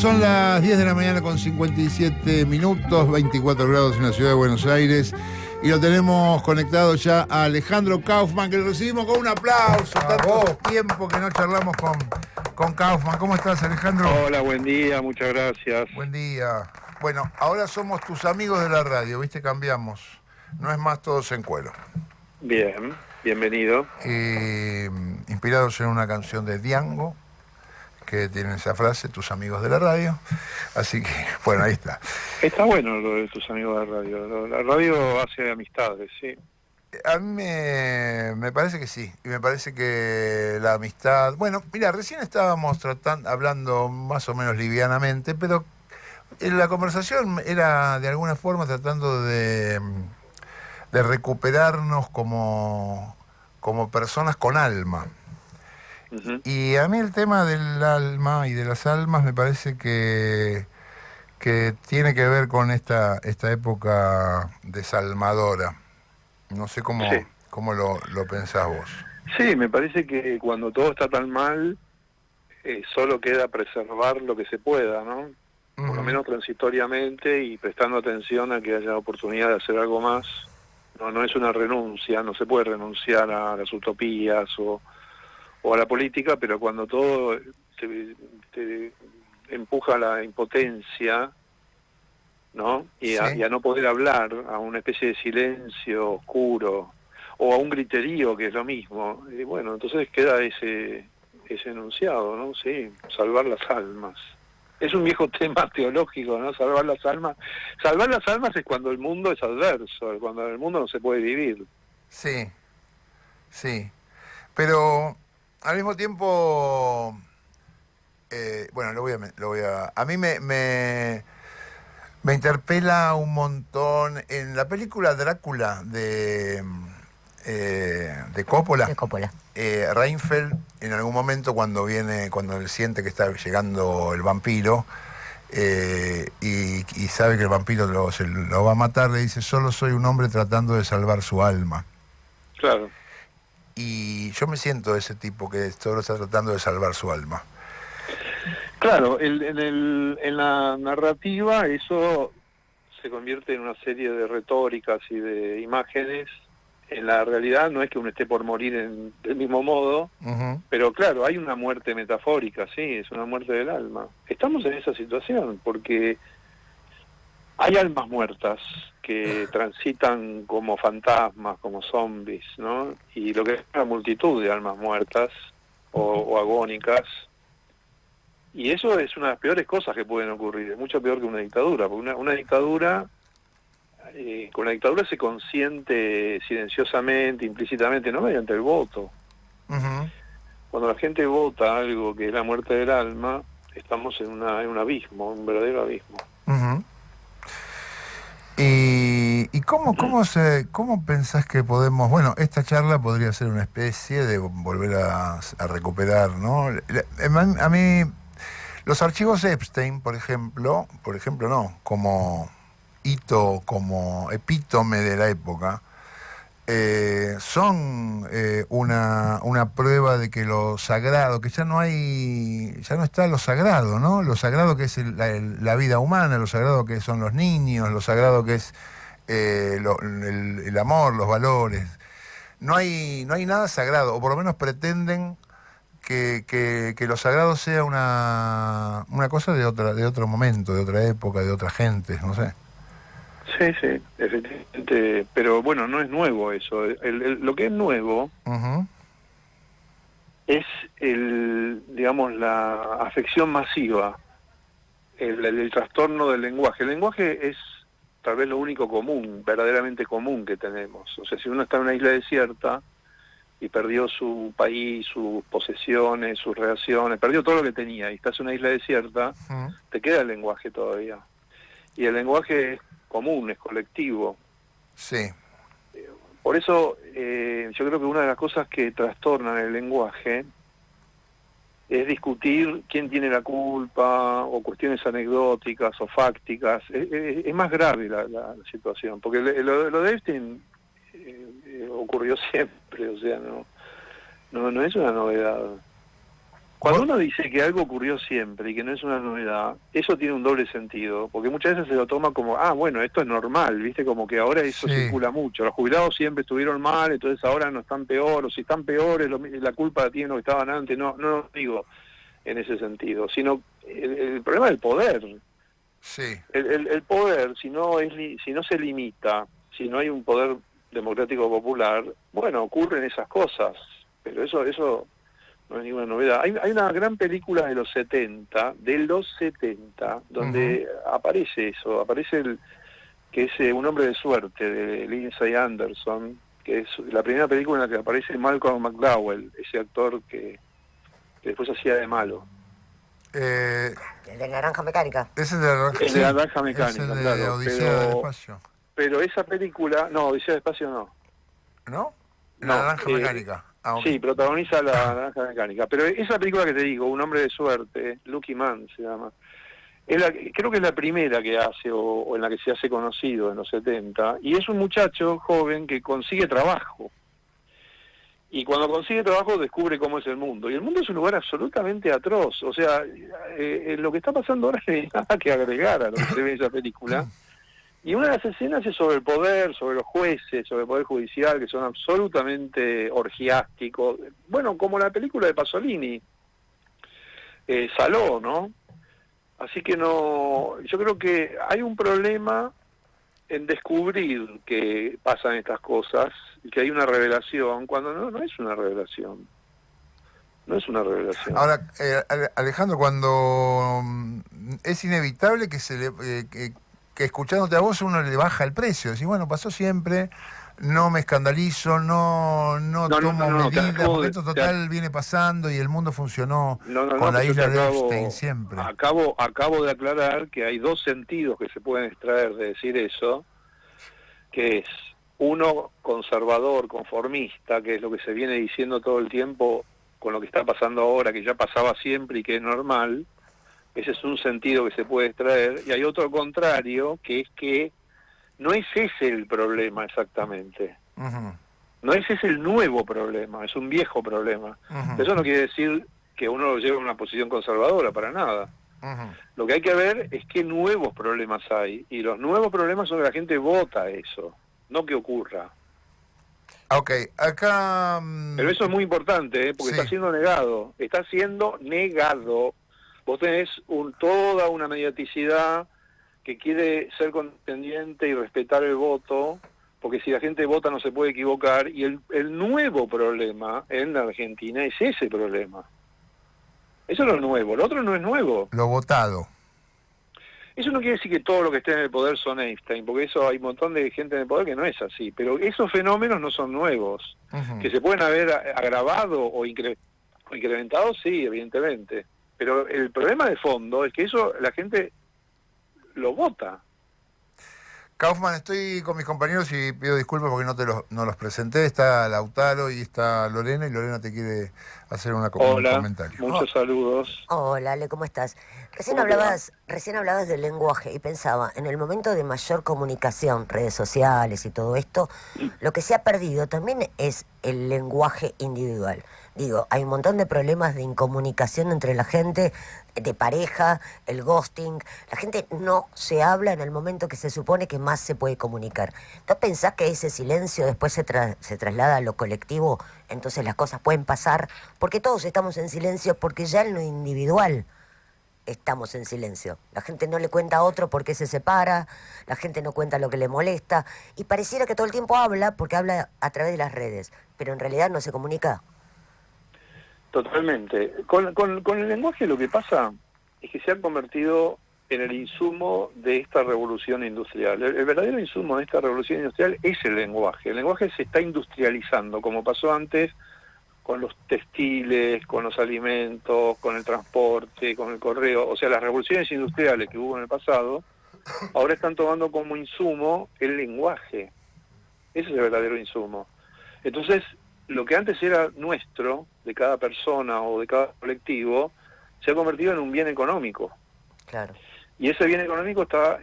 son las 10 de la mañana con 57 minutos, 24 grados en la ciudad de Buenos Aires. Y lo tenemos conectado ya a Alejandro Kaufman, que lo recibimos con un aplauso. Tanto tiempo que no charlamos con Kaufman. ¿Cómo estás, Alejandro? Hola, buen día, muchas gracias. Buen día. Bueno, ahora somos tus amigos de la radio, ¿viste? Cambiamos. No es más Todos en Cuero. Bien, bienvenido. Inspirados en una canción de Diango, que tiene esa frase, tus amigos de la radio. Así que, bueno, ahí está. Está bueno lo de tus amigos de radio. La radio hace amistades, sí. A mí me parece que sí, y me parece que la amistad... Bueno, mira, recién estábamos hablando más o menos livianamente, pero la conversación era de alguna forma tratando de recuperarnos como personas con alma. Uh-huh. Y a mí el tema del alma y de las almas me parece que tiene que ver con esta época desalmadora. No sé cómo lo pensás vos. Sí, me parece que cuando todo está tan mal, solo queda preservar lo que se pueda, ¿no? Por lo menos transitoriamente y prestando atención a que haya oportunidad de hacer algo más. No es una renuncia, no se puede renunciar a las utopías o a la política, pero cuando todo te empuja a la impotencia, ¿no? Y a no poder hablar, a una especie de silencio oscuro, o a un griterío, que es lo mismo, y bueno, entonces queda ese enunciado, ¿no? Sí, salvar las almas. Es un viejo tema teológico, ¿no? Salvar las almas. Salvar las almas es cuando el mundo es adverso, cuando el mundo no se puede vivir. Sí, sí. Pero al mismo tiempo, bueno, a mí me interpela un montón en la película Drácula de Coppola. De Coppola. Reinfeldt, en algún momento cuando él siente que está llegando el vampiro y sabe que el vampiro lo va a matar, le dice: solo soy un hombre tratando de salvar su alma. Claro. Y yo me siento ese tipo que solo está tratando de salvar su alma. Claro, en la narrativa eso se convierte en una serie de retóricas y de imágenes. En la realidad no es que uno esté por morir del mismo modo, pero claro, hay una muerte metafórica, sí, es una muerte del alma. Estamos en esa situación porque hay almas muertas que transitan como fantasmas, como zombies, ¿no? Y lo que es una multitud de almas muertas o agónicas. Y eso es una de las peores cosas que pueden ocurrir, es mucho peor que una dictadura, porque una dictadura, con la dictadura se consiente silenciosamente, implícitamente, no mediante el voto. Cuando la gente vota algo que es la muerte del alma, estamos en un abismo, un verdadero abismo. ¿Y cómo pensás que podemos... Bueno, esta charla podría ser una especie de volver a recuperar, ¿no? A mí, los archivos Epstein, por ejemplo no, como hito, como epítome de la época, son una prueba de que lo sagrado, que ya no está lo sagrado, ¿no? Lo sagrado que es la vida humana, lo sagrado que son los niños, lo sagrado que es el amor, los valores. No hay nada sagrado, o por lo menos pretenden que lo sagrado sea una cosa de otro momento, de otra época, de otra gente, no sé. Sí, efectivamente, pero bueno, no es nuevo eso. Lo que es nuevo es digamos, la afección masiva, el trastorno del lenguaje. El lenguaje es tal vez lo único común, verdaderamente común que tenemos. O sea, si uno está en una isla desierta y perdió su país, sus posesiones, sus relaciones, perdió todo lo que tenía y estás en una isla desierta, te queda el lenguaje todavía. Y el lenguaje es común, es colectivo. Sí. Por eso yo creo que una de las cosas que trastornan el lenguaje es discutir quién tiene la culpa, o cuestiones anecdóticas o fácticas. Es más grave la situación, porque lo de Epstein ocurrió siempre, o sea, no es una novedad. Cuando uno dice que algo ocurrió siempre y que no es una novedad, eso tiene un doble sentido, porque muchas veces se lo toma como, bueno, esto es normal, ¿viste? Como que ahora eso Sí. circula mucho. Los jubilados siempre estuvieron mal, entonces ahora no están peor, o si están peores, la culpa la tienen los que estaban antes. No lo digo en ese sentido, sino el problema del poder. Sí. El poder, si no se limita, si no hay un poder democrático popular, bueno, ocurren esas cosas, pero eso no es ninguna novedad. Hay una gran película de los 70, donde aparece eso, que es Un hombre de suerte, de Lindsay Anderson, que es la primera película en la que aparece Malcolm McDowell, ese actor que después hacía de malo. El de Naranja Mecánica. Ese es de la, El de Naranja Mecánica, es el de claro. Odisea del Espacio. Pero esa película, no, Odisea del Espacio no. ¿No? No, La Naranja Mecánica. Okay. Sí, protagoniza la Naranja Mecánica. Pero esa película que te digo, Un hombre de suerte, Lucky Man se llama, creo que es la primera que hace, o en la que se hace conocido en los 70, y es un muchacho joven que consigue trabajo. Y cuando consigue trabajo descubre cómo es el mundo. Y el mundo es un lugar absolutamente atroz. O sea, lo que está pasando ahora no hay nada que agregar a lo que se ve en esa película. Y una de las escenas es sobre el poder, sobre los jueces, sobre el poder judicial, que son absolutamente orgiásticos. Bueno, como la película de Pasolini, Saló, ¿no? Así que no, yo creo que hay un problema en descubrir que pasan estas cosas y que hay una revelación, cuando no es una revelación. No es una revelación. Ahora, Alejandro, cuando es inevitable que que escuchándote a vos uno le baja el precio. Decís, bueno, pasó siempre, no me escandalizo, no tomo medidas, porque esto total viene pasando y el mundo funcionó con la isla de Epstein siempre. Acabo de aclarar que hay dos sentidos que se pueden extraer de decir eso, que es uno conservador, conformista, que es lo que se viene diciendo todo el tiempo con lo que está pasando ahora, que ya pasaba siempre y que es normal. Ese es un sentido que se puede extraer. Y hay otro contrario, que es que no es ese el problema exactamente. No es ese el nuevo problema, es un viejo problema. Eso no quiere decir que uno lo lleve a una posición conservadora, para nada. Lo que hay que ver es qué nuevos problemas hay. Y los nuevos problemas son que la gente vota eso, no que ocurra. Ok, acá... Pero eso es muy importante, porque sí. está siendo negado. Está siendo negado. Vos tenés toda una mediaticidad que quiere ser contendiente y respetar el voto, porque si la gente vota no se puede equivocar, y el nuevo problema en la Argentina es ese problema. Eso es lo nuevo, lo otro no es nuevo. Lo votado. Eso no quiere decir que todo lo que esté en el poder son Einstein, porque eso hay un montón de gente en el poder que no es así, pero esos fenómenos no son nuevos. Que se pueden haber agravado o incrementado, sí, evidentemente. Pero el problema de fondo es que eso la gente lo vota. Kaufman, estoy con mis compañeros y pido disculpas porque no los presenté. Está Lautaro y está Lorena, y Lorena te quiere hacer un comentario. Muchos saludos. Hola, Ale, ¿cómo estás? Recién hablabas del lenguaje y pensaba, en el momento de mayor comunicación, redes sociales y todo esto, lo que se ha perdido también es el lenguaje individual. Digo, hay un montón de problemas de incomunicación entre la gente, de pareja, el ghosting. La gente no se habla en el momento que se supone que más se puede comunicar. ¿No pensás que ese silencio después se traslada a lo colectivo? Entonces las cosas pueden pasar, porque todos estamos en silencio, porque ya en lo individual estamos en silencio. La gente no le cuenta a otro por qué se separa, la gente no cuenta lo que le molesta, y pareciera que todo el tiempo habla porque habla a través de las redes, pero en realidad no se comunica. Totalmente. Con el lenguaje lo que pasa es que se ha convertido en el insumo de esta revolución industrial. El verdadero insumo de esta revolución industrial es el lenguaje. El lenguaje se está industrializando, como pasó antes con los textiles, con los alimentos, con el transporte, con el correo. O sea, las revoluciones industriales que hubo en el pasado, ahora están tomando como insumo el lenguaje. Ese es el verdadero insumo. Entonces, lo que antes era nuestro, de cada persona o de cada colectivo, se ha convertido en un bien económico. Claro. Y ese bien económico está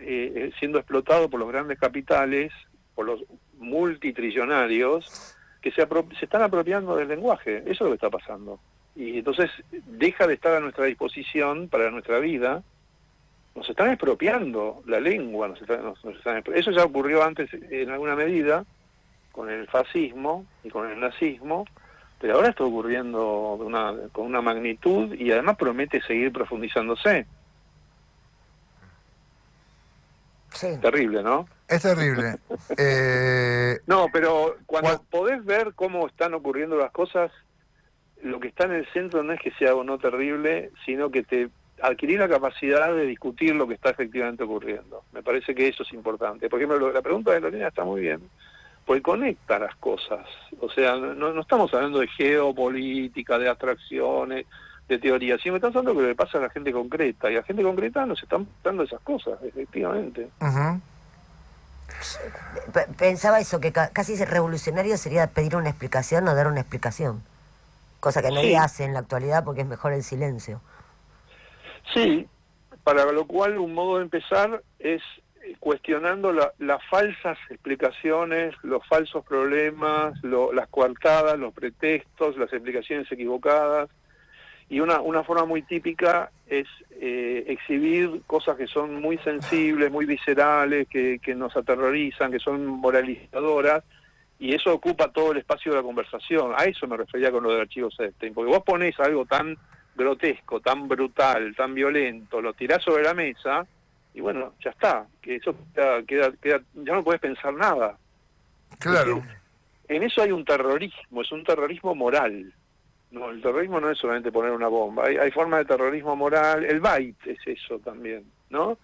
siendo explotado por los grandes capitales, por los multitillonarios, que se están apropiando del lenguaje. Eso es lo que está pasando. Y entonces deja de estar a nuestra disposición para nuestra vida. Nos están expropiando la lengua, eso ya ocurrió antes en alguna medida con el fascismo y con el nazismo, pero ahora está ocurriendo con una magnitud y además promete seguir profundizándose. Sí. Terrible, ¿no? Es terrible. No, pero cuando podés ver cómo están ocurriendo las cosas, lo que está en el centro no es que sea o no terrible, sino que te adquirir la capacidad de discutir lo que está efectivamente ocurriendo. Me parece que eso es importante. Por ejemplo, la pregunta de Lorena está muy bien, porque conecta las cosas. O sea, no estamos hablando de geopolítica, de abstracciones, de teoría, sino que estamos hablando de lo que le pasa a la gente concreta, y la gente concreta nos están dando esas cosas, efectivamente. Pensaba eso, que casi revolucionario sería pedir una explicación o dar una explicación, cosa que nadie hace en la actualidad porque es mejor el silencio. Sí, para lo cual un modo de empezar es cuestionando las falsas explicaciones, los falsos problemas, las coartadas, los pretextos, las explicaciones equivocadas. Y una forma muy típica es exhibir cosas que son muy sensibles, muy viscerales, que nos aterrorizan, que son moralizadoras, y eso ocupa todo el espacio de la conversación. A eso me refería con lo del archivo Epstein, porque vos ponés algo tan grotesco, tan brutal, tan violento, lo tirás sobre la mesa, y bueno, ya está, que eso queda ya no podés pensar nada. Claro. Porque en eso hay un terrorismo, es un terrorismo moral. No, el terrorismo no es solamente poner una bomba, hay formas de terrorismo moral, el bait es eso también, ¿no?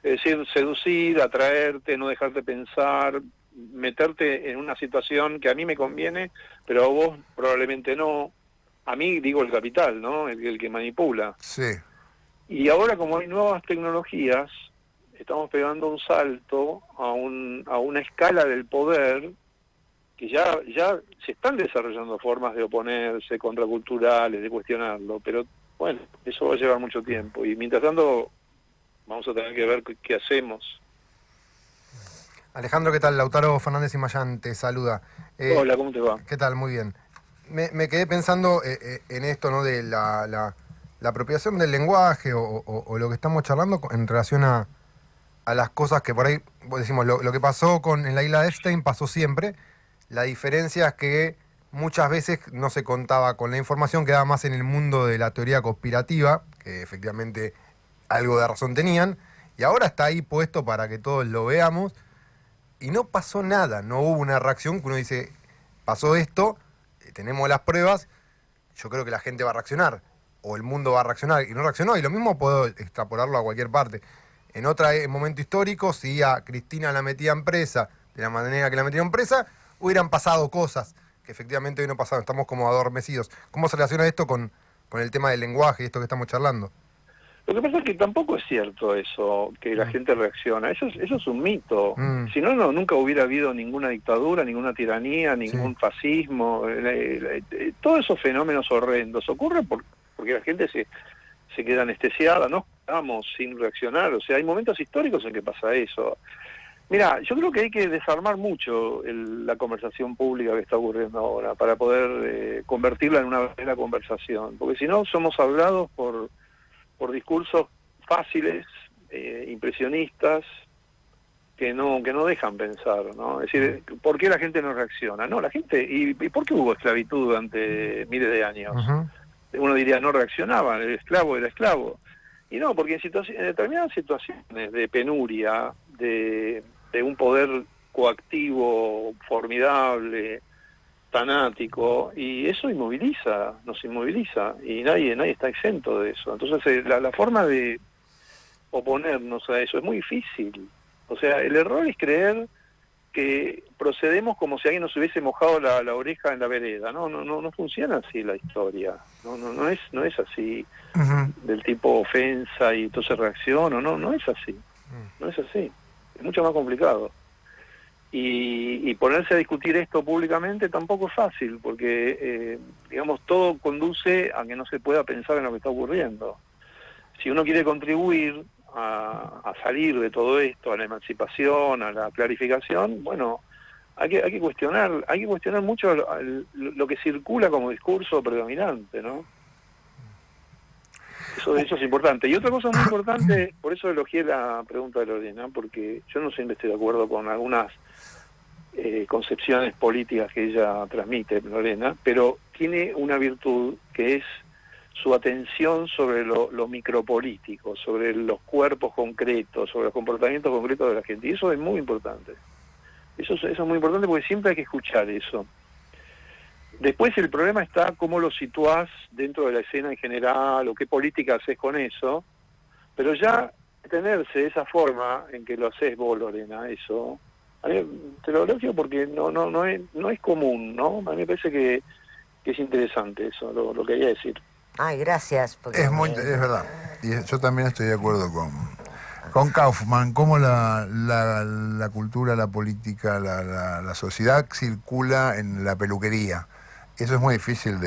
Es decir, seducir, atraerte, no dejarte pensar, meterte en una situación que a mí me conviene, pero a vos probablemente no. A mí, digo, el capital, ¿no? El que manipula. Sí. Y ahora, como hay nuevas tecnologías, estamos pegando un salto a una escala del poder que ya se están desarrollando formas de oponerse, contraculturales, de cuestionarlo, pero bueno, eso va a llevar mucho tiempo. Y mientras tanto, vamos a tener que ver qué hacemos. Alejandro, ¿qué tal? Lautaro Fernández Imayán te saluda. Hola, ¿cómo te va? ¿Qué tal? Muy bien. Me quedé pensando en esto, ¿no? De la apropiación del lenguaje o lo que estamos charlando en relación a las cosas que por ahí, decimos, lo que pasó en la isla de Epstein pasó siempre. La diferencia es que muchas veces no se contaba con la información, quedaba más en el mundo de la teoría conspirativa, que efectivamente algo de razón tenían, y ahora está ahí puesto para que todos lo veamos, y no pasó nada, no hubo una reacción que uno dice, pasó esto, tenemos las pruebas, yo creo que la gente va a reaccionar, o el mundo va a reaccionar, y no reaccionó, y lo mismo puedo extrapolarlo a cualquier parte. En otro momento histórico, si a Cristina la metían presa, de la manera que la metieron presa, hubieran pasado cosas que efectivamente hoy no pasaron, estamos como adormecidos. ¿Cómo se relaciona esto con el tema del lenguaje y esto que estamos charlando? Lo que pasa es que tampoco es cierto eso, que la gente reacciona. Eso es un mito. Si no, nunca hubiera habido ninguna dictadura, ninguna tiranía, ningún fascismo. Todos esos fenómenos horrendos ocurren porque la gente se queda anestesiada, no estamos sin reaccionar. O sea, hay momentos históricos en que pasa eso. Mira, yo creo que hay que desarmar mucho la conversación pública que está ocurriendo ahora para poder convertirla en una verdadera conversación, porque si no somos hablados por discursos fáciles, impresionistas, que no dejan pensar, ¿no? Es decir, ¿por qué la gente no reacciona? No, la gente, ¿y por qué hubo esclavitud durante miles de años? Uno diría, no reaccionaban, el esclavo era esclavo. Y no, porque en determinadas situaciones de penuria, de un poder coactivo formidable, fanático, y eso nos inmoviliza, y nadie está exento de eso. Entonces la forma de oponernos a eso es muy difícil. O sea, el error es creer que procedemos como si alguien nos hubiese mojado la oreja en la vereda. No funciona así la historia. No es así, del tipo ofensa y entonces reacciono. No es así. No es así. Es mucho más complicado. Y ponerse a discutir esto públicamente tampoco es fácil, porque, digamos, todo conduce a que no se pueda pensar en lo que está ocurriendo. Si uno quiere contribuir a salir de todo esto, a la emancipación, a la clarificación, bueno, hay que cuestionar mucho lo que circula como discurso predominante, ¿no? Eso es importante. Y otra cosa muy importante, por eso elogié la pregunta de Lorena, porque yo no siempre estoy de acuerdo con algunas concepciones políticas que ella transmite, Lorena, pero tiene una virtud que es su atención sobre lo micropolítico, sobre los cuerpos concretos, sobre los comportamientos concretos de la gente. Y eso es muy importante. Eso es muy importante porque siempre hay que escuchar eso. Después el problema está cómo lo situás dentro de la escena en general o qué política haces con eso, pero ya tenerse de esa forma en que lo haces vos, Lorena, eso, a mí, te lo elogio porque no es común, ¿no? A mí me parece que es interesante eso, lo que quería decir. Ay, gracias. Porque Es verdad. Y yo también estoy de acuerdo con Kaufman, cómo la cultura, la política, la sociedad circula en la peluquería. Eso es muy difícil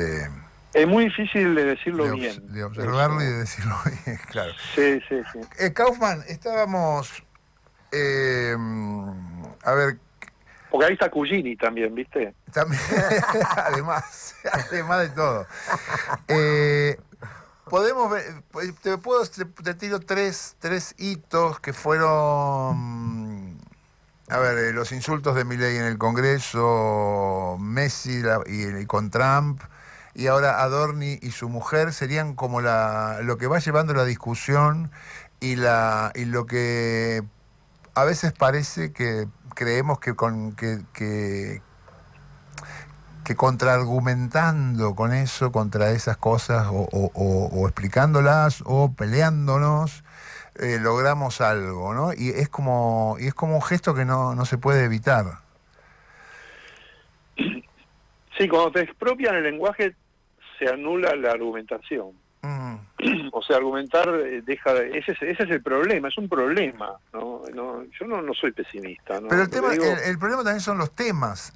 Es muy difícil de decirlo bien. De observarlo eso. Y de decirlo bien, claro. Sí. Kaufman, estábamos... a ver... Porque ahí está Cugini también, ¿viste? También, además de todo. Podemos ver, te tiro tres hitos que fueron, a ver, los insultos de Milei en el Congreso, Messi y con Trump, y ahora Adorni y su mujer serían como lo que va llevando la discusión y lo que a veces parece que creemos que contraargumentando con eso, contra esas cosas, o explicándolas, o peleándonos, logramos algo, ¿no? Y es como un gesto que no se puede evitar. Sí, cuando te expropian el lenguaje, se anula la argumentación. O sea, argumentar ese es el problema, es un problema, ¿no? Yo no soy pesimista, ¿no? Pero el problema también son los temas.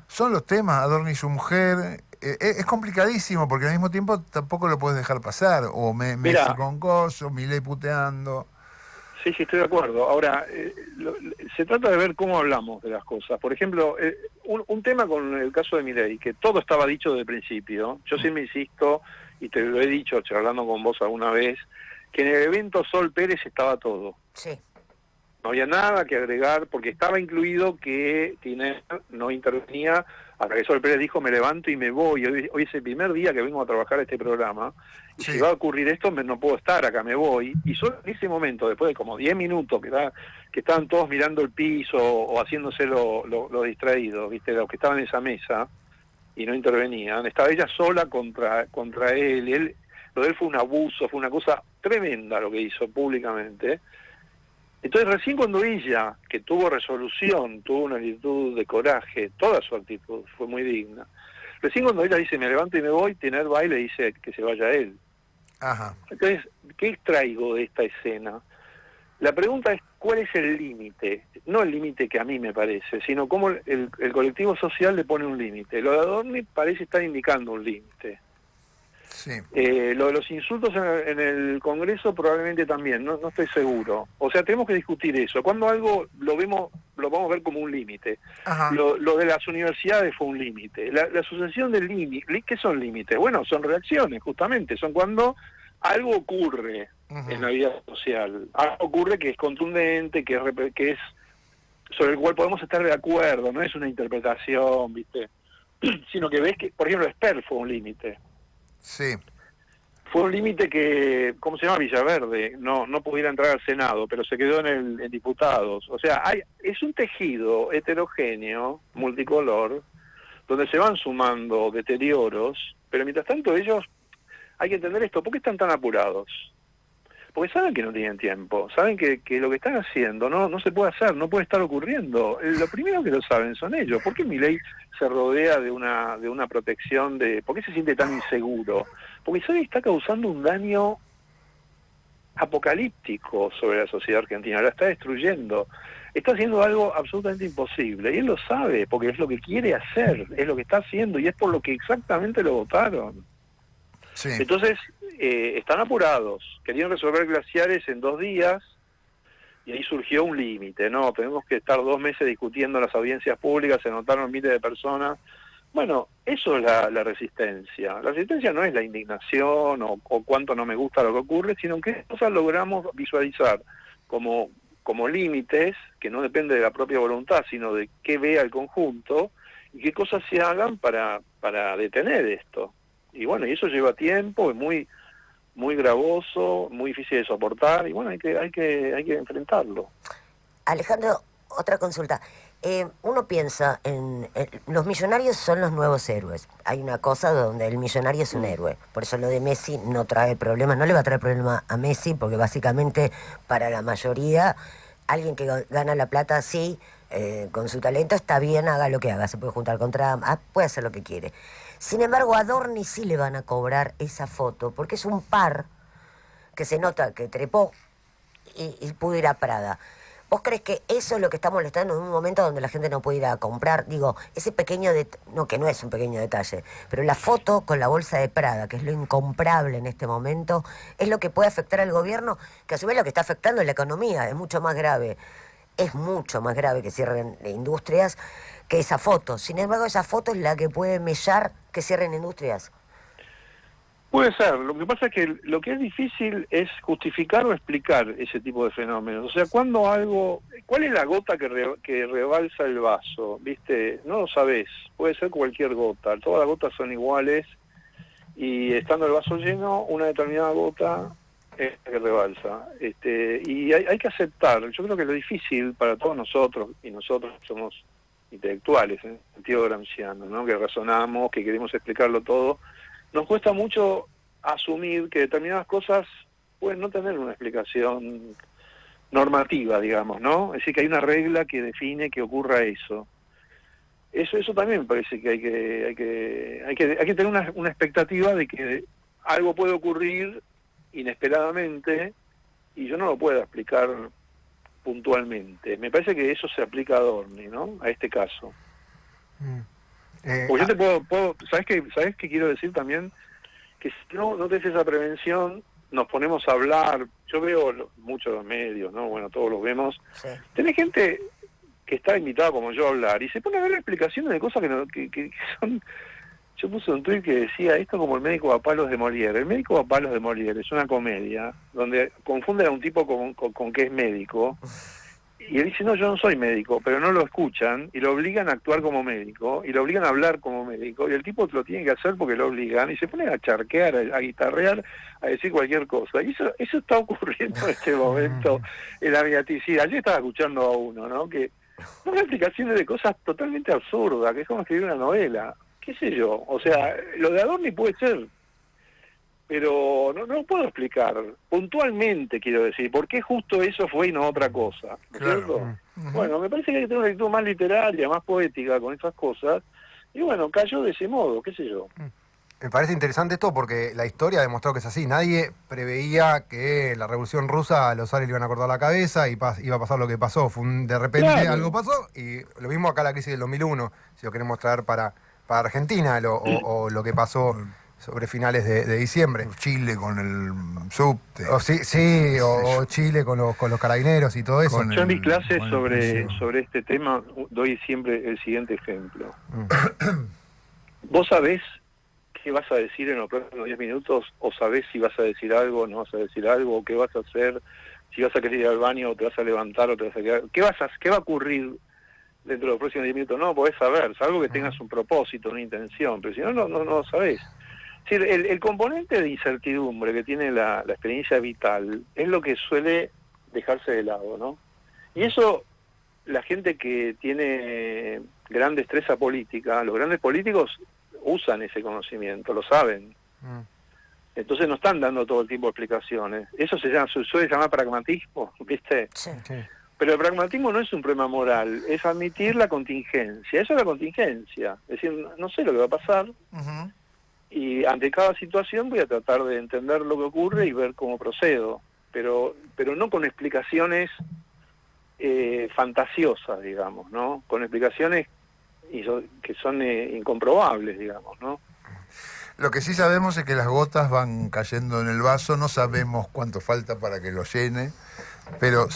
Son los temas, Adorni y su mujer. Es complicadísimo porque al mismo tiempo tampoco lo puedes dejar pasar. O Messi con coso, Milei puteando. Sí, estoy de acuerdo. Ahora, se trata de ver cómo hablamos de las cosas. Por ejemplo, un tema con el caso de Milei, que todo estaba dicho desde el principio. Yo siempre insisto, y te lo he dicho charlando con vos alguna vez, que en el evento Sol Pérez estaba todo. Sí. No había nada que agregar, porque estaba incluido que Tiner no intervenía, hasta que Sol Pérez dijo, me levanto y me voy. Hoy es el primer día que vengo a trabajar a este programa, y si va a ocurrir esto, no puedo estar acá, me voy. Y solo en ese momento, después de como 10 minutos que estaban todos mirando el piso o haciéndose lo distraídos, ¿viste? Los que estaban en esa mesa y no intervenían, estaba ella sola contra él. Lo de él fue un abuso, fue una cosa tremenda lo que hizo públicamente. Entonces recién cuando ella, que tuvo resolución, tuvo una actitud de coraje, toda su actitud fue muy digna, recién cuando ella dice me levanto y me voy, Tiner va y le dice que se vaya él. Ajá. Entonces, ¿qué extraigo de esta escena? La pregunta es ¿cuál es el límite? No el límite que a mí me parece, sino cómo el colectivo social le pone un límite. Lo de Adorni parece estar indicando un límite. Sí. Lo de los insultos en el Congreso probablemente también, no estoy seguro. O sea, tenemos que discutir eso. Cuando algo lo vamos a ver como un límite. Lo de las universidades fue un límite. La asociación del límite, ¿qué son límites? Bueno, son reacciones, justamente. Son cuando algo ocurre en la vida social. Algo ocurre que es contundente, que es sobre el cual podemos estar de acuerdo. No es una interpretación, ¿viste? Sino que ves que, por ejemplo, Esper fue un límite. Sí. Fue un límite que, ¿cómo se llama? Villaverde, no pudiera entrar al Senado, pero se quedó en diputados. O sea, es un tejido heterogéneo, multicolor, donde se van sumando deterioros, pero mientras tanto ellos, hay que entender esto, ¿por qué están tan apurados? Porque saben que no tienen tiempo, saben que lo que están haciendo no se puede hacer, no puede estar ocurriendo. Lo primero que lo saben son ellos. ¿Por qué Milei se rodea de una protección por qué se siente tan inseguro? Porque sabe que está causando un daño apocalíptico sobre la sociedad argentina, la está destruyendo. Está haciendo algo absolutamente imposible, y él lo sabe, porque es lo que quiere hacer, es lo que está haciendo, y es por lo que exactamente lo votaron. Sí. Entonces, están apurados, querían resolver glaciares en 2 días, y ahí surgió un límite, ¿no? Tenemos que estar 2 meses discutiendo en las audiencias públicas, se anotaron miles de personas Bueno, eso es la resistencia. La resistencia no es la indignación o cuánto no me gusta lo que ocurre, sino que cosas logramos visualizar como límites, que no depende de la propia voluntad, sino de qué vea el conjunto, y qué cosas se hagan para detener esto. Y bueno, y eso lleva tiempo, es muy gravoso, muy difícil de soportar, y bueno, hay que enfrentarlo. Alejandro, otra consulta. Uno piensa los millonarios son los nuevos héroes. Hay una cosa donde el millonario es un héroe. Por eso lo de Messi no trae problemas. No le va a traer problema a Messi porque básicamente para la mayoría alguien que gana la plata así, con su talento, está bien, haga lo que haga. Se puede juntar con Trump, puede hacer lo que quiere. Sin embargo, a Adorni sí le van a cobrar esa foto porque es un par que se nota que trepó y pudo ir a Prada. ¿Vos crees que eso es lo que está molestando en un momento donde la gente no puede ir a comprar? Digo, ese pequeño no, que no es un pequeño detalle, pero la foto con la bolsa de Prada, que es lo incomprable en este momento, es lo que puede afectar al gobierno, que a su vez lo que está afectando es la economía, es mucho más grave. Es mucho más grave que cierren industrias que esa foto. Sin embargo, esa foto es la que puede mellar que cierren industrias. Puede ser, lo que pasa es que lo que es difícil es justificar o explicar ese tipo de fenómenos. O sea, ¿cuál es la gota que rebalsa el vaso? ¿Viste? No lo sabés, puede ser cualquier gota, todas las gotas son iguales y estando el vaso lleno, una determinada gota es la que rebalsa. Y hay que aceptar, yo creo que lo difícil para todos nosotros, y nosotros somos intelectuales en el sentido gramsciano, ¿no? Que razonamos, que queremos explicarlo todo, nos cuesta mucho asumir que determinadas cosas pueden no tener una explicación normativa, digamos, ¿no? Es decir, que hay una regla que define que ocurra eso. Eso también me parece que hay que tener una expectativa de que algo puede ocurrir inesperadamente y yo no lo puedo explicar puntualmente. Me parece que eso se aplica a Adorni, ¿no? A este caso. Pues yo te puedo ¿sabes qué quiero decir también? Que si no tenés esa prevención, nos ponemos a hablar, yo veo muchos los medios, ¿no? Bueno, todos los vemos. Sí. Tenés gente que está invitada como yo a hablar y se pone a ver explicaciones de cosas que son... Yo puse un tuit que decía, esto como el médico a palos de Molière. El médico a palos de Molière es una comedia donde confunden a un tipo con que es médico. Y él dice, no, yo no soy médico, pero no lo escuchan y lo obligan a actuar como médico y lo obligan a hablar como médico y el tipo lo tiene que hacer porque lo obligan y se pone a charquear, a guitarrear, a decir cualquier cosa. Y eso está ocurriendo en este momento en la mediaticidad. Yo estaba escuchando a uno, ¿no? Que son explicaciones de cosas totalmente absurdas, que es como escribir una novela, qué sé yo. O sea, lo de Adorni puede ser, pero no lo puedo explicar puntualmente, quiero decir, por qué justo eso fue y no otra cosa, ¿no es cierto? Bueno, me parece que hay que tener una actitud más literaria, más poética con esas cosas, y bueno, cayó de ese modo, qué sé yo. Me parece interesante esto porque la historia ha demostrado que es así. Nadie preveía que la Revolución Rusa a los zares le iban a cortar la cabeza y iba a pasar lo que pasó. De repente algo pasó y lo mismo acá la crisis del 2001, si lo queremos traer para Argentina, o lo que pasó sobre finales de diciembre. Chile con el subte. O Chile con los carabineros y todo eso. Yo en mis clases sobre este tema doy siempre el siguiente ejemplo. ¿Vos sabés qué vas a decir en los próximos 10 minutos? ¿O sabés si vas a decir algo o no vas a decir algo? ¿O qué vas a hacer? Si vas a querer ir al baño o te vas a levantar o te vas a quedar... ¿Qué va a ocurrir dentro de los próximos 10 minutos? No lo podés saber, salvo que tengas un propósito, una intención, pero si no lo sabés. Es decir, el componente de incertidumbre que tiene la experiencia vital es lo que suele dejarse de lado, ¿no? Y eso, la gente que tiene gran destreza política, los grandes políticos usan ese conocimiento, lo saben. Entonces no están dando todo el tiempo explicaciones. Eso se suele llamar pragmatismo, ¿viste? Sí. Pero el pragmatismo no es un problema moral, es admitir la contingencia. Eso es la contingencia. Es decir, no sé lo que va a pasar, y ante cada situación voy a tratar de entender lo que ocurre y ver cómo procedo. Pero no con explicaciones fantasiosas, digamos, ¿no? Con explicaciones que son incomprobables, digamos, ¿no? Lo que sí sabemos es que las gotas van cayendo en el vaso, no sabemos cuánto falta para que lo llene, pero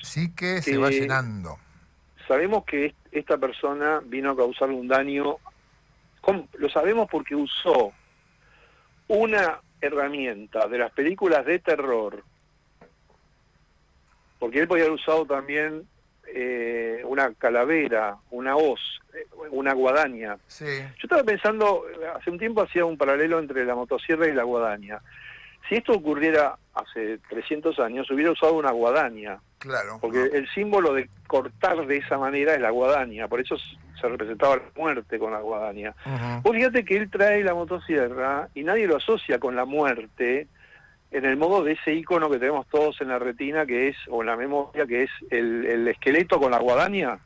sí que se va llenando. Sabemos que esta persona vino a causarle un daño Lo sabemos porque usó una herramienta de las películas de terror, porque él podía haber usado también una calavera, una hoz, una guadaña. Sí. Yo estaba pensando, hace un tiempo hacía un paralelo entre la motosierra y la guadaña. Si esto ocurriera hace 300 años, hubiera usado una guadaña. Claro. Porque No. el símbolo de cortar de esa manera es la guadaña, por eso se representaba la muerte con la guadaña. Vos fíjate que él trae la motosierra y nadie lo asocia con la muerte en el modo de ese icono que tenemos todos en la retina, que es, o en la memoria, que es el esqueleto con la guadaña.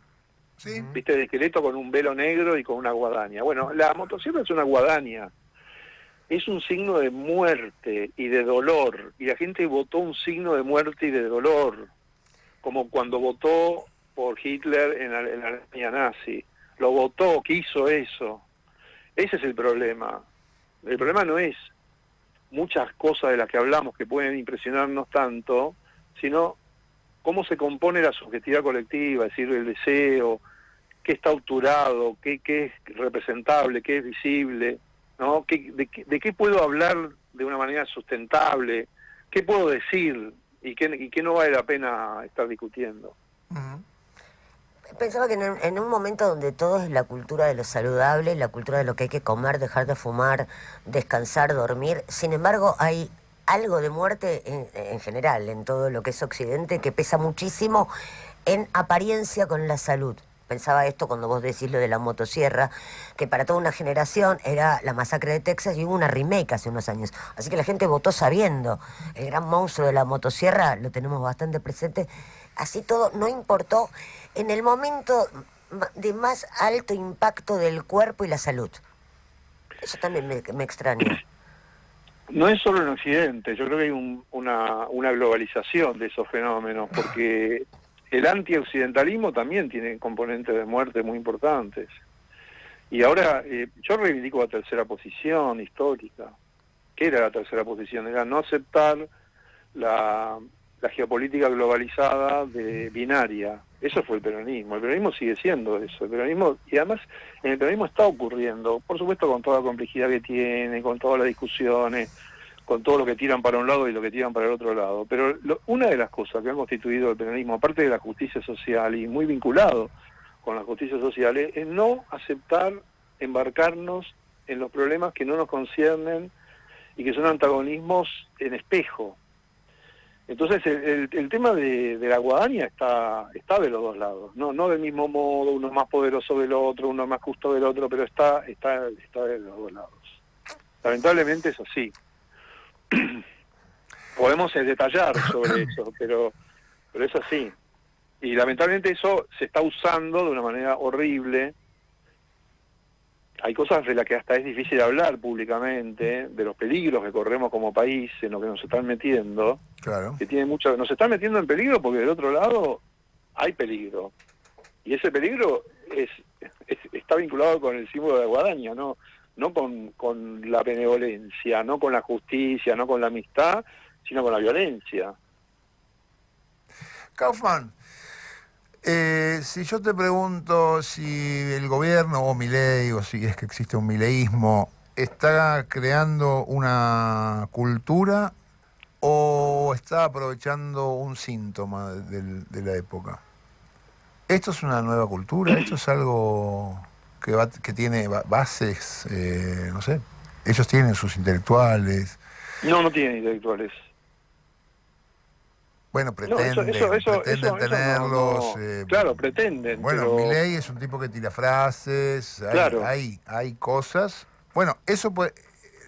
Sí. ¿Viste? El esqueleto con un velo negro y con una guadaña. Bueno, la motosierra es una guadaña. Es un signo de muerte y de dolor. Y la gente votó un signo de muerte y de dolor. Como cuando votó por Hitler en la Alemania nazi. Lo votó, quiso eso. Ese es el problema. El problema no es muchas cosas de las que hablamos que pueden impresionarnos tanto, sino cómo se compone la subjetividad colectiva, es decir, el deseo, qué está autorado, qué es representable, qué es visible, ¿no? De qué puedo hablar de una manera sustentable, qué puedo decir y qué no vale la pena estar discutiendo. Pensaba que en un momento donde todo es la cultura de lo saludable, la cultura de lo que hay que comer, dejar de fumar, descansar, dormir, sin embargo hay algo de muerte en general, en todo lo que es Occidente, que pesa muchísimo en apariencia con la salud. Pensaba esto cuando vos decís lo de la motosierra, que para toda una generación era la masacre de Texas y hubo una remake hace unos años. Así que la gente votó sabiendo. El gran monstruo de la motosierra lo tenemos bastante presente. Así todo no importó en el momento de más alto impacto del cuerpo y la salud. Eso también me extraña. No es solo en Occidente, yo creo que hay una globalización de esos fenómenos, porque el antioccidentalismo también tiene componentes de muerte muy importantes. Y ahora yo reivindico la tercera posición histórica. ¿Qué era la tercera posición? Era no aceptar la geopolítica globalizada binaria. Eso fue el peronismo. El peronismo sigue siendo eso. El peronismo, y además en el peronismo está ocurriendo, por supuesto con toda la complejidad que tiene, con todas las discusiones, con todo lo que tiran para un lado y lo que tiran para el otro lado. Pero una de las cosas que han constituido el peronismo, aparte de la justicia social y muy vinculado con la justicia social, es no aceptar embarcarnos en los problemas que no nos conciernen y que son antagonismos en espejo. Entonces el tema de la guadaña está de los dos lados, no del mismo modo, uno más poderoso del otro, uno más justo del otro, pero está de los dos lados. Lamentablemente es así. Podemos detallar sobre eso, pero es así. Y lamentablemente eso se está usando de una manera horrible. Hay cosas de las que hasta es difícil hablar públicamente, de los peligros que corremos como país, en lo que nos están metiendo. Claro. Que tiene mucho, nos están metiendo en peligro porque del otro lado hay peligro. Y ese peligro está vinculado con el símbolo de la guadaña, no con la benevolencia, no con la justicia, no con la amistad, sino con la violencia. Kaufman, si yo te pregunto si el gobierno o Milei, o si es que existe un mileísmo, está creando una cultura o está aprovechando un síntoma de la época. ¿Esto es una nueva cultura? ¿Esto es algo que tiene bases, no sé? Ellos tienen sus intelectuales. No tienen intelectuales. Bueno, pretenden tenerlos. Claro, pretenden. Bueno, pero... Milei es un tipo que tira frases, Claro. hay cosas. Bueno, eso puede...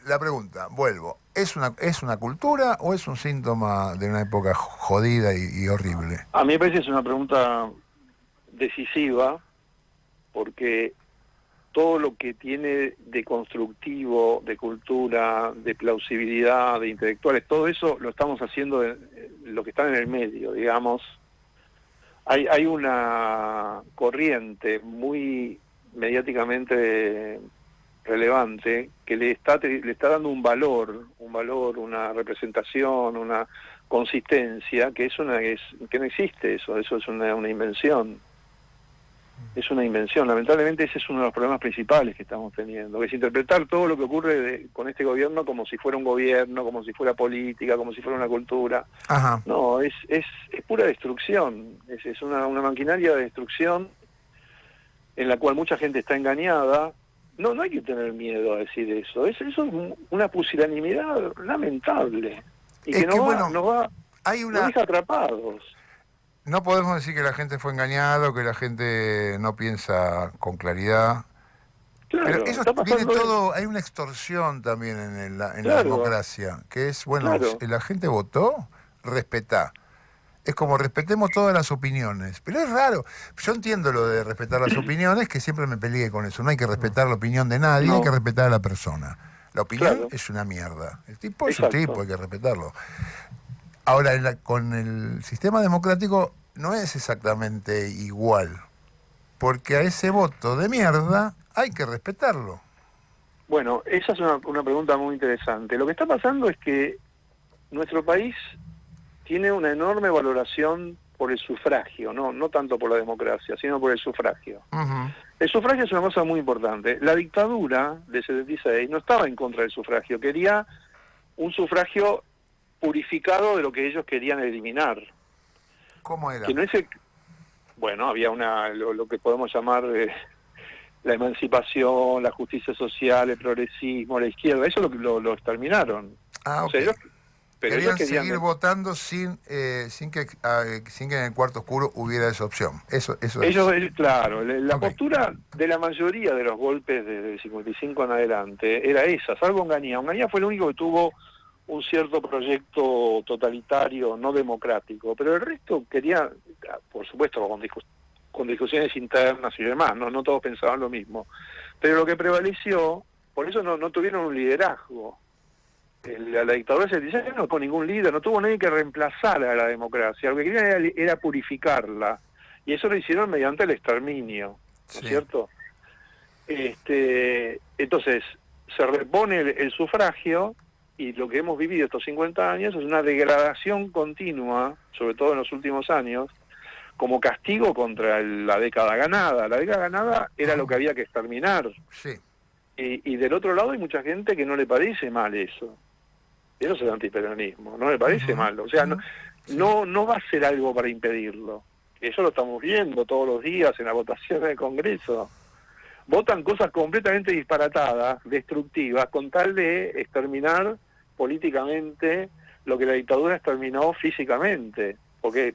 La pregunta, vuelvo, ¿es una cultura o es un síntoma de una época jodida y horrible? A mí me parece que es una pregunta decisiva, porque todo lo que tiene de constructivo, de cultura, de plausibilidad, de intelectuales, todo eso lo estamos haciendo lo que está en el medio, digamos. Hay una corriente muy mediáticamente relevante que le está dando un valor, una representación, una consistencia, que no existe eso es una invención. Es una invención. Lamentablemente ese es uno de los problemas principales que estamos teniendo, que es interpretar todo lo que ocurre con este gobierno como si fuera un gobierno, como si fuera política, como si fuera una cultura. Ajá. No, es pura destrucción. Es una maquinaria de destrucción en la cual mucha gente está engañada. No hay que tener miedo a decir eso. Eso es una pusilanimidad lamentable. Y Es que que, nos bueno, hay una... deja atrapados. No podemos decir que la gente fue engañada o que la gente no piensa con claridad. Claro, Pero eso está viene pasando todo, hay una extorsión también en la Claro. democracia, que es, bueno, Claro. la gente votó, respetá. Es como respetemos todas las opiniones. Pero es raro. Yo entiendo lo de respetar las opiniones, que siempre me peleé con eso. No hay que respetar la opinión de nadie, No. hay que respetar a la persona. La opinión Claro. es una mierda. El tipo es Exacto. un tipo, hay que respetarlo. Ahora, con el sistema democrático no es exactamente igual. Porque a ese voto de mierda hay que respetarlo. Bueno, esa es una pregunta muy interesante. Lo que está pasando es que nuestro país tiene una enorme valoración por el sufragio, no tanto por la democracia, sino por el sufragio. Ujú. El sufragio es una cosa muy importante. La dictadura de 76 no estaba en contra del sufragio, quería un sufragio purificado de lo que ellos querían eliminar. ¿Cómo era? Que no es bueno, había lo que podemos llamar la emancipación, la justicia social, el progresismo, la izquierda, eso lo exterminaron. Ah, O ok. sea, pero Querían ellos seguir votando sin que en el cuarto oscuro hubiera esa opción. Eso ellos, es. claro, la Ok. postura de la mayoría de los golpes desde el 55 en adelante era esa, salvo Onganía. Onganía fue el único que tuvo un cierto proyecto totalitario, no democrático, pero el resto quería, por supuesto, con discusiones internas y demás, no todos pensaban lo mismo, pero lo que prevaleció, por eso no tuvieron un liderazgo. La dictadura se dice no con ningún líder, no tuvo nadie que reemplazar a la democracia, lo que querían era purificarla, y eso lo hicieron mediante el exterminio, ¿no es Sí. cierto? Entonces, se repone el sufragio, y lo que hemos vivido estos 50 años es una degradación continua, sobre todo en los últimos años, como castigo contra la década ganada. La década ganada era lo que había que exterminar. Sí. Y del otro lado hay mucha gente que no le parece mal eso. Eso es el antiperonismo, no le parece mal. O sea, no va a ser algo para impedirlo. Eso lo estamos viendo todos los días en la votación del Congreso. Votan cosas completamente disparatadas, destructivas, con tal de exterminar políticamente lo que la dictadura exterminó físicamente, porque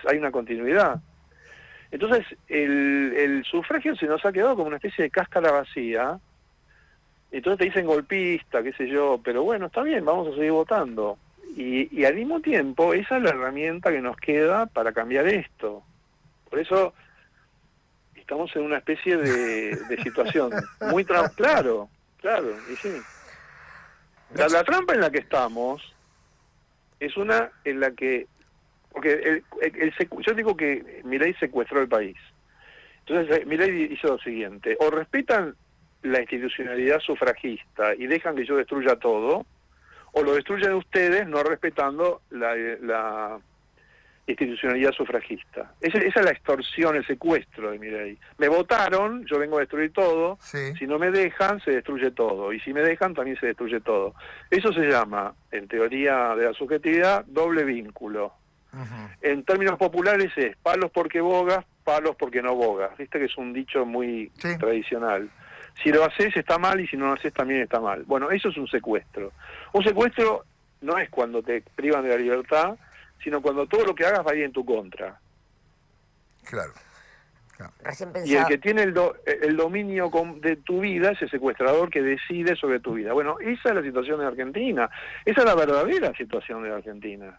hay una continuidad. Entonces, el sufragio se nos ha quedado como una especie de cáscara vacía. Entonces te dicen golpista, qué sé yo, pero bueno, está bien, vamos a seguir votando. Y al mismo tiempo, esa es la herramienta que nos queda para cambiar esto. Por eso estamos en una especie de situación muy claro, y sí. La trampa en la que estamos es una en la que, porque yo digo que Milei secuestró el país. Entonces Milei hizo lo siguiente: o respetan la institucionalidad sufragista y dejan que yo destruya todo, o lo destruyen ustedes no respetando la institucionalidad sufragista. Esa es la extorsión, el secuestro de Milei. Me votaron, yo vengo a destruir todo, Sí. si no me dejan, se destruye todo, y si me dejan, también se destruye todo. Eso se llama, en teoría de la subjetividad, doble vínculo. Ujú. En términos populares es palos porque bogas, palos porque no bogas. Viste que es un dicho muy Sí. tradicional. Si lo haces está mal y si no lo haces también está mal. Bueno, eso es un secuestro. Un secuestro no es cuando te privan de la libertad, sino cuando todo lo que hagas va a ir en tu contra. Claro. Recién Y el pensaba, que tiene el dominio de tu vida es el secuestrador que decide sobre tu vida. Bueno, esa es la situación de Argentina. Esa es la verdadera situación de Argentina.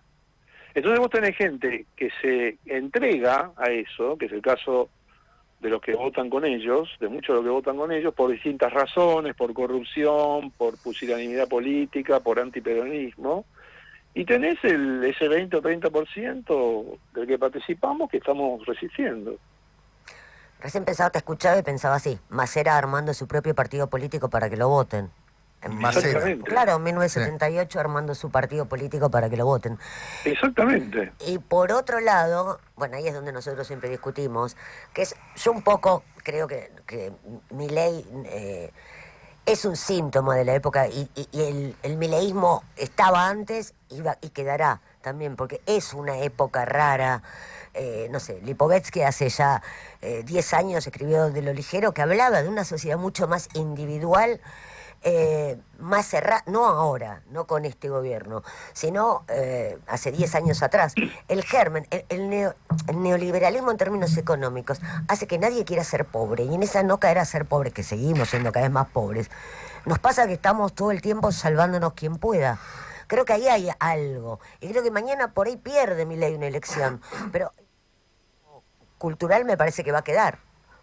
Entonces vos tenés gente que se entrega a eso, que es el caso de los que votan con ellos, de muchos de los que votan con ellos, por distintas razones, por corrupción, por pusilanimidad política, por antiperonismo, y tenés ese 20 o 30% del que participamos que estamos resistiendo. te escuchaba y pensaba así, Macera armando su propio partido político para que lo voten. Macera. Claro, en 1978 armando su partido político para que lo voten. Exactamente. Y por otro lado, bueno, ahí es donde nosotros siempre discutimos, que es, yo un poco creo que Milei es un síntoma de la época y el mileísmo estaba antes y quedará también, porque es una época rara. No sé, Lipovetsky hace ya 10 años escribió De lo ligero, que hablaba de una sociedad mucho más individual, más cerrada, no ahora, no con este gobierno, sino hace 10 años atrás. El germen, el neoliberalismo en términos económicos hace que nadie quiera ser pobre, y en esa no caer a ser pobre, que seguimos siendo cada vez más pobres, nos pasa que estamos todo el tiempo salvándonos quien pueda. Creo que ahí hay algo, y creo que mañana por ahí pierde Milei una elección, pero cultural me parece que va a quedar.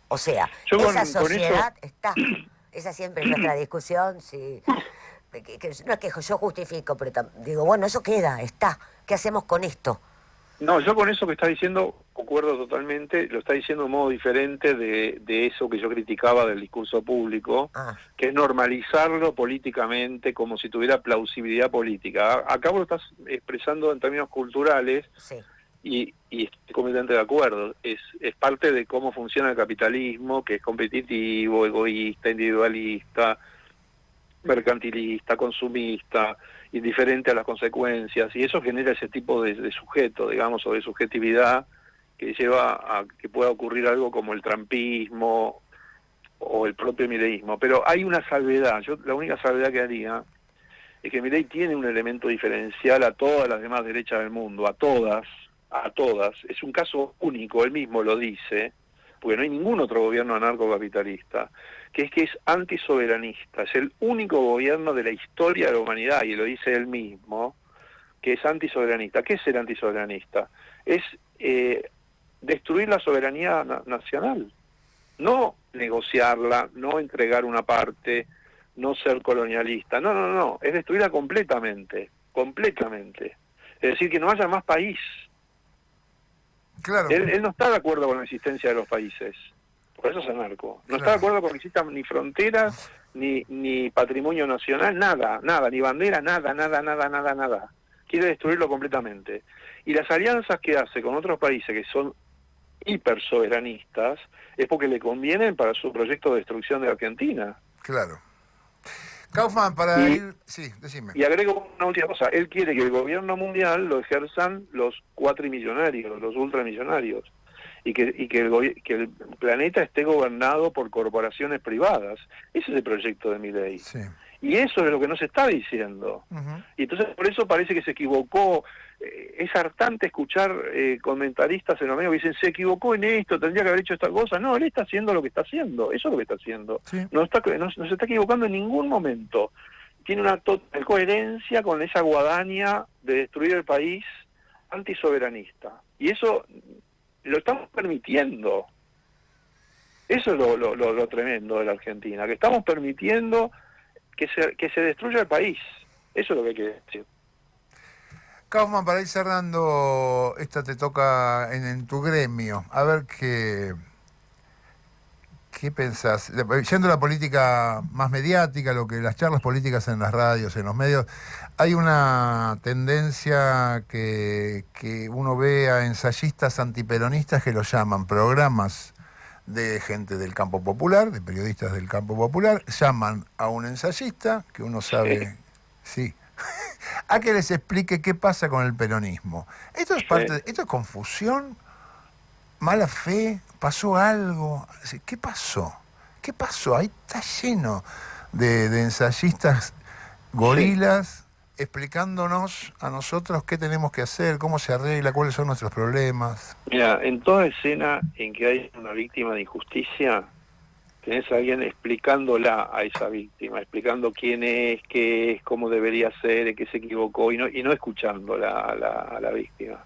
O sea, esa sociedad está. Esa siempre es nuestra discusión. Si, no es que yo justifico, pero digo, bueno, eso queda, está. ¿Qué hacemos con esto? No, yo con eso que está diciendo concuerdo totalmente, lo está diciendo de un modo diferente de eso que yo criticaba del discurso público, que es normalizarlo políticamente como si tuviera plausibilidad política. Acá vos lo estás expresando en términos culturales. Sí. Y estoy completamente de acuerdo, es parte de cómo funciona el capitalismo, que es competitivo, egoísta, individualista, mercantilista, consumista, indiferente a las consecuencias, y eso genera ese tipo de sujeto, digamos, o de subjetividad que lleva a que pueda ocurrir algo como el trumpismo o el propio mileísmo. Pero hay una salvedad, yo la única salvedad que haría es que Milei tiene un elemento diferencial a todas las demás derechas del mundo, a todas, es un caso único, él mismo lo dice, porque no hay ningún otro gobierno anarcocapitalista, que es antisoberanista, es el único gobierno de la historia de la humanidad, y lo dice él mismo, que es antisoberanista. ¿Qué es ser antisoberanista? Es destruir la soberanía nacional, no negociarla, no entregar una parte, no ser colonialista, no, es destruirla completamente, es decir, que no haya más país. Claro. Él no está de acuerdo con la existencia de los países, por eso es anarco. No está de acuerdo con que existan ni fronteras, ni patrimonio nacional, nada, ni bandera, nada. Quiere destruirlo completamente. Y las alianzas que hace con otros países que son hipersoberanistas es porque le convienen para su proyecto de destrucción de Argentina. Claro. Kaufman, para ir... Sí, decime. Y agrego una última cosa. Él quiere que el gobierno mundial lo ejerzan los cuatrimillonarios, los ultramillonarios, y que el planeta esté gobernado por corporaciones privadas. Ese es el proyecto de Milei. Sí. Y eso es lo que no se está diciendo. Y entonces por eso parece que se equivocó. Es hartante escuchar comentaristas en los medios que dicen, se equivocó en esto, tendría que haber hecho esta cosa. No, él está haciendo lo que está haciendo, eso es lo que está haciendo. Sí. No se está equivocando en ningún momento. Tiene una total coherencia con esa guadaña de destruir el país antisoberanista. Y eso lo estamos permitiendo. Eso es lo tremendo de la Argentina, que estamos permitiendo que se destruya el país. Eso es lo que hay que decir. Kaufman, para ir cerrando, esta te toca en tu gremio. A ver qué pensás. Yendo a la política más mediática, las charlas políticas en las radios, en los medios, hay una tendencia que uno ve a ensayistas antiperonistas que lo llaman programas de gente del campo popular, de periodistas del campo popular, llaman a un ensayista, que uno sabe, sí, a que les explique qué pasa con el peronismo. Esto es esto es confusión, mala fe, pasó algo. ¿Qué pasó? ¿Qué pasó? Ahí está lleno de ensayistas gorilas explicándonos a nosotros qué tenemos que hacer, cómo se arregla, cuáles son nuestros problemas. Mira, en toda escena en que hay una víctima de injusticia, tenés a alguien explicándola a esa víctima, explicando quién es, qué es, cómo debería ser, en qué se equivocó, y no escuchándola a la víctima.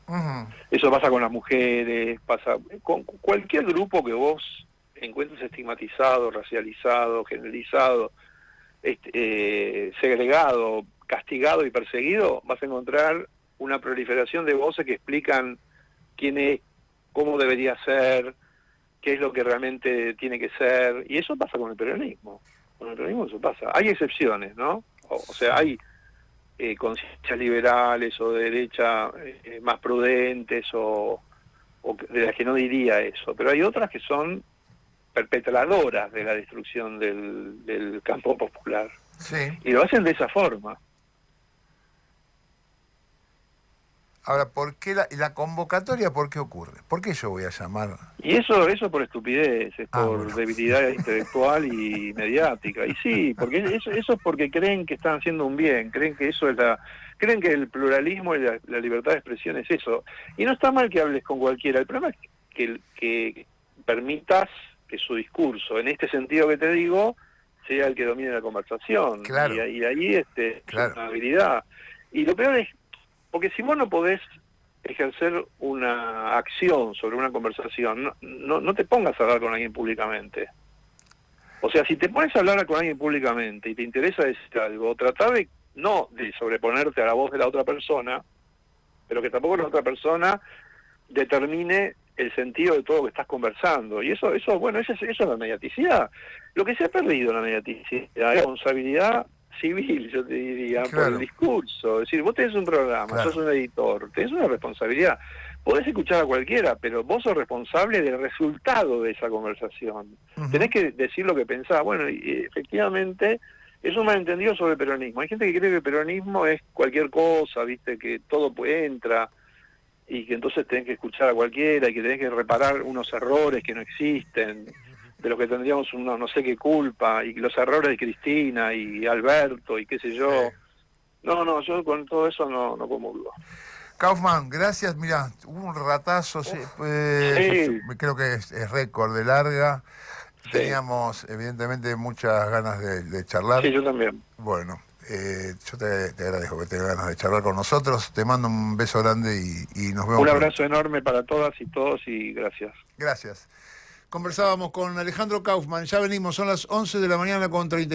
Eso pasa con las mujeres, pasa con cualquier grupo que vos encuentres estigmatizado, racializado, generalizado, segregado, castigado y perseguido, vas a encontrar una proliferación de voces que explican quién es, cómo debería ser, qué es lo que realmente tiene que ser, y eso pasa con el peronismo. Con el peronismo eso pasa. Hay excepciones, ¿no? O sea, hay conciencias liberales o de derecha más prudentes o de las que no diría eso, pero hay otras que son perpetradoras de la destrucción del campo popular. Sí. Y lo hacen de esa forma. Ahora, ¿por qué la convocatoria, por qué ocurre? ¿Por qué yo voy a llamar? Y eso por estupidez, es por bueno. debilidad intelectual y mediática. Y sí, porque eso es porque creen que están haciendo un bien, creen que eso es creen que el pluralismo y la libertad de expresión es eso. Y no está mal que hables con cualquiera, el problema es que permitas que su discurso, en este sentido que te digo, sea el que domine la conversación. Claro. Y ahí Claro. es una habilidad. Y lo peor es, porque si vos no podés ejercer una acción sobre una conversación, no te pongas a hablar con alguien públicamente. O sea, si te pones a hablar con alguien públicamente y te interesa decir algo, trata no de sobreponerte a la voz de la otra persona, pero que tampoco la otra persona determine el sentido de todo lo que estás conversando. Y eso bueno, eso es la mediaticidad. Lo que se ha perdido en la mediaticidad es la responsabilidad civil, yo te diría, Claro. por el discurso. Es decir, vos tenés un programa, Claro. sos un editor, tenés una responsabilidad. Podés escuchar a cualquiera, pero vos sos responsable del resultado de esa conversación. Ujú. Tenés que decir lo que pensás. Bueno, y efectivamente, es un malentendido sobre el peronismo. Hay gente que cree que el peronismo es cualquier cosa, viste, que todo entra, y que entonces tenés que escuchar a cualquiera, y que tenés que reparar unos errores que no existen, de los que tendríamos no sé qué culpa, y los errores de Cristina y Alberto y qué sé yo. Sí. No, yo con todo eso no comulgo. Kaufman, gracias. Mira, hubo un ratazo, sí, Sí. creo que es récord de larga. Sí. Teníamos, evidentemente, muchas ganas de charlar. Sí, yo también. Bueno, yo te agradezco que tengas ganas de charlar con nosotros. Te mando un beso grande y nos vemos. Un pronto. abrazo enorme para todas y todos y gracias. Gracias. Conversábamos con Alejandro Kaufman. Ya venimos, son las 11 de la mañana con 30.